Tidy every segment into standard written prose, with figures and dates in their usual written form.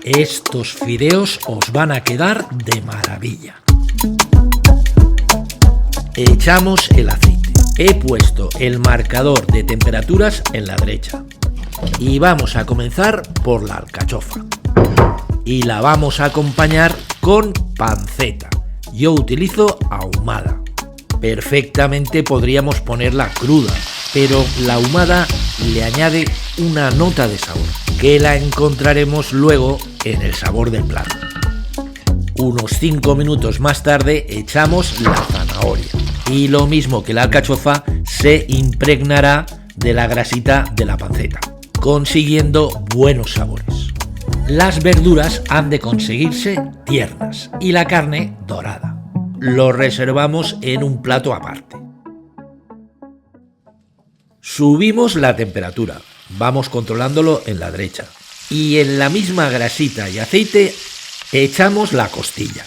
Estos fideos os van a quedar de maravilla. Echamos el aceite. He puesto el marcador de temperaturas en la derecha. Y vamos a comenzar por la alcachofa. Y la vamos a acompañar con panceta. Yo utilizo ahumada. Perfectamente podríamos ponerla cruda, pero la ahumada le añade una nota de sabor, que la encontraremos luego en el sabor del plato. Unos 5 minutos más tarde echamos la zanahoria. Y lo mismo que la alcachofa, se impregnará de la grasita de la panceta, consiguiendo buenos sabores. Las verduras han de conseguirse tiernas y la carne dorada. Lo reservamos en un plato aparte. Subimos la temperatura, vamos controlándolo en la derecha. Y en la misma grasita y aceite echamos la costilla.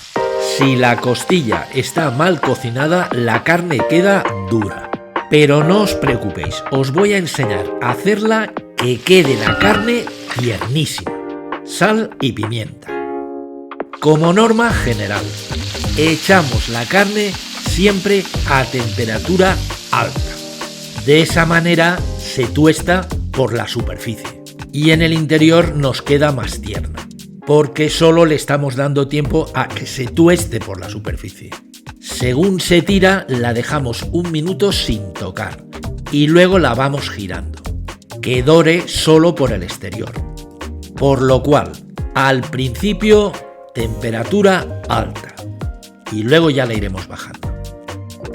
Si la costilla está mal cocinada, la carne queda dura. Pero no os preocupéis, os voy a enseñar a hacerla que quede la carne tiernísima. Sal y pimienta. Como norma general, echamos la carne siempre a temperatura alta. De esa manera se tuesta por la superficie y en el interior nos queda más tierna, porque solo le estamos dando tiempo a que se tueste por la superficie. Según se tira, la dejamos 1 minuto sin tocar y luego la vamos girando, que dore solo por el exterior. Por lo cual, al principio, temperatura alta y luego ya la iremos bajando.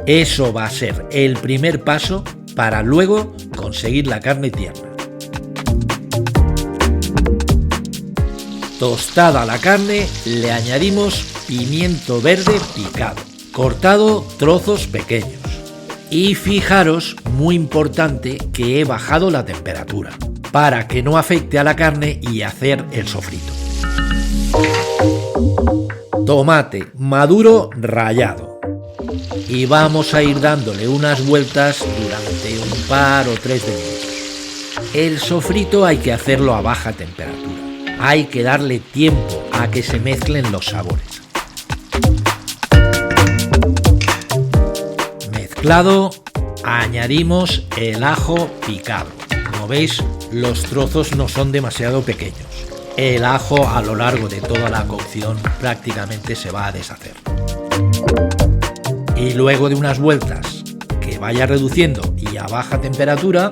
Eso va a ser el primer paso para luego conseguir la carne tierna. Tostada la carne, le añadimos pimiento verde picado, cortado trozos pequeños. Y fijaros, muy importante, que he bajado la temperatura para que no afecte a la carne y hacer el sofrito. Tomate maduro rallado. Y vamos a ir dándole unas vueltas durante 1 o 3 de minutos. El sofrito hay que hacerlo a baja temperatura. Hay que darle tiempo a que se mezclen los sabores. Mezclado, añadimos el ajo picado. Como veis, los trozos no son demasiado pequeños. El ajo a lo largo de toda la cocción prácticamente se va a deshacer. Y luego de unas vueltas que vaya reduciendo y a baja temperatura,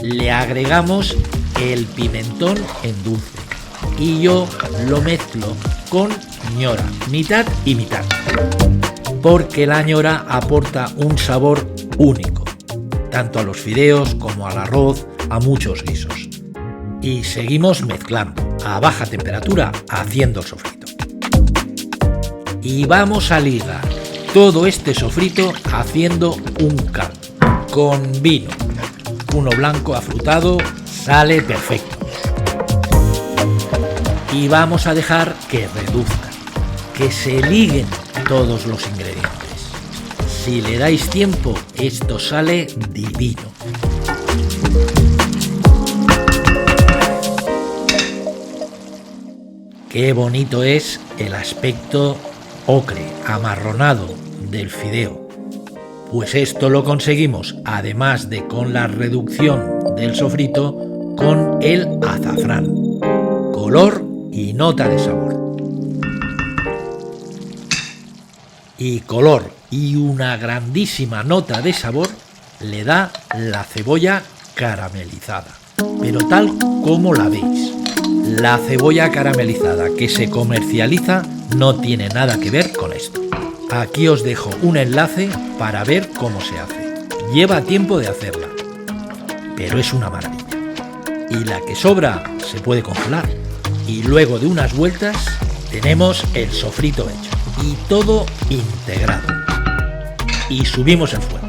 le agregamos el pimentón en dulce. Y yo lo mezclo con ñora, mitad y mitad, porque la ñora aporta un sabor único, tanto a los fideos como al arroz, a muchos guisos. Y seguimos mezclando a baja temperatura haciendo el sofrito. Y vamos a ligar todo este sofrito haciendo un caldo con vino blanco afrutado, sale perfecto. Y vamos a dejar que reduzca, que se liguen todos los ingredientes. Si le dais tiempo, esto sale divino. Qué bonito es el aspecto ocre, amarronado del fideo. Pues esto lo conseguimos, además de con la reducción del sofrito, con el azafrán. Color y nota de sabor. Y color y una grandísima nota de sabor le da la cebolla caramelizada. Pero tal como la veis. La cebolla caramelizada que se comercializa no tiene nada que ver con esto. Aquí os dejo un enlace para ver cómo se hace. Lleva tiempo de hacerla, pero es una maravilla. Y la que sobra se puede congelar. Y luego de unas vueltas tenemos el sofrito hecho y todo integrado. Y subimos el fuego.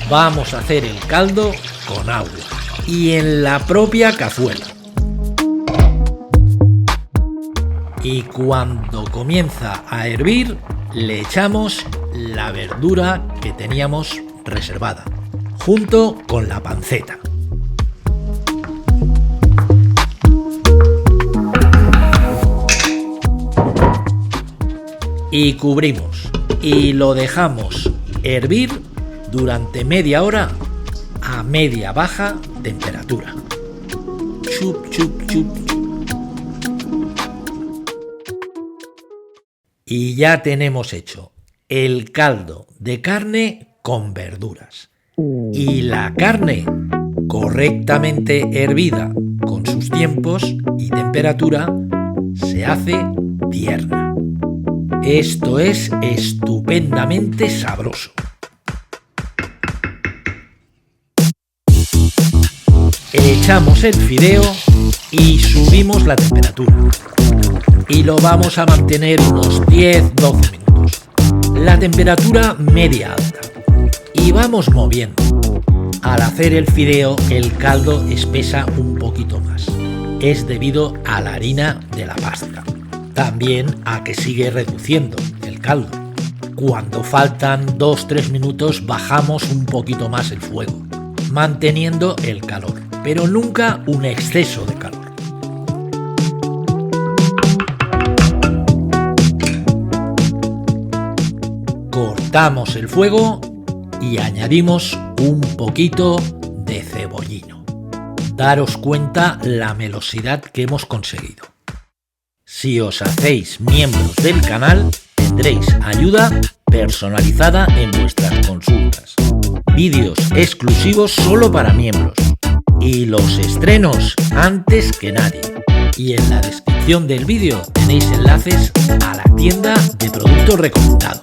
Vamos a hacer el caldo con agua y en la propia cazuela. Y cuando comienza a hervir, le echamos la verdura que teníamos reservada, junto con la panceta. y cubrimos y lo dejamos hervir durante media hora a media baja temperatura. Chup, chup, chup, chup. Y ya tenemos hecho el caldo de carne con verduras. Y la carne correctamente hervida con sus tiempos y temperatura se hace tierna. Esto es estupendamente sabroso. Echamos el fideo y subimos la temperatura. Y lo vamos a mantener unos 10-12 minutos. La temperatura media alta. Y vamos moviendo. Al hacer el fideo, el caldo espesa un poquito más. Es debido a la harina de la pasta. También a que sigue reduciendo el caldo. Cuando faltan 2-3 minutos bajamos un poquito más el fuego, manteniendo el calor, pero nunca un exceso de calor. Cortamos el fuego y añadimos un poquito de cebollino. Daros cuenta la melosidad que hemos conseguido. Si os hacéis miembros del canal, tendréis ayuda personalizada en vuestras consultas, vídeos exclusivos solo para miembros y los estrenos antes que nadie. Y en la descripción del vídeo tenéis enlaces a la tienda de productos recomendados.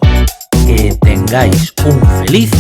Que tengáis un feliz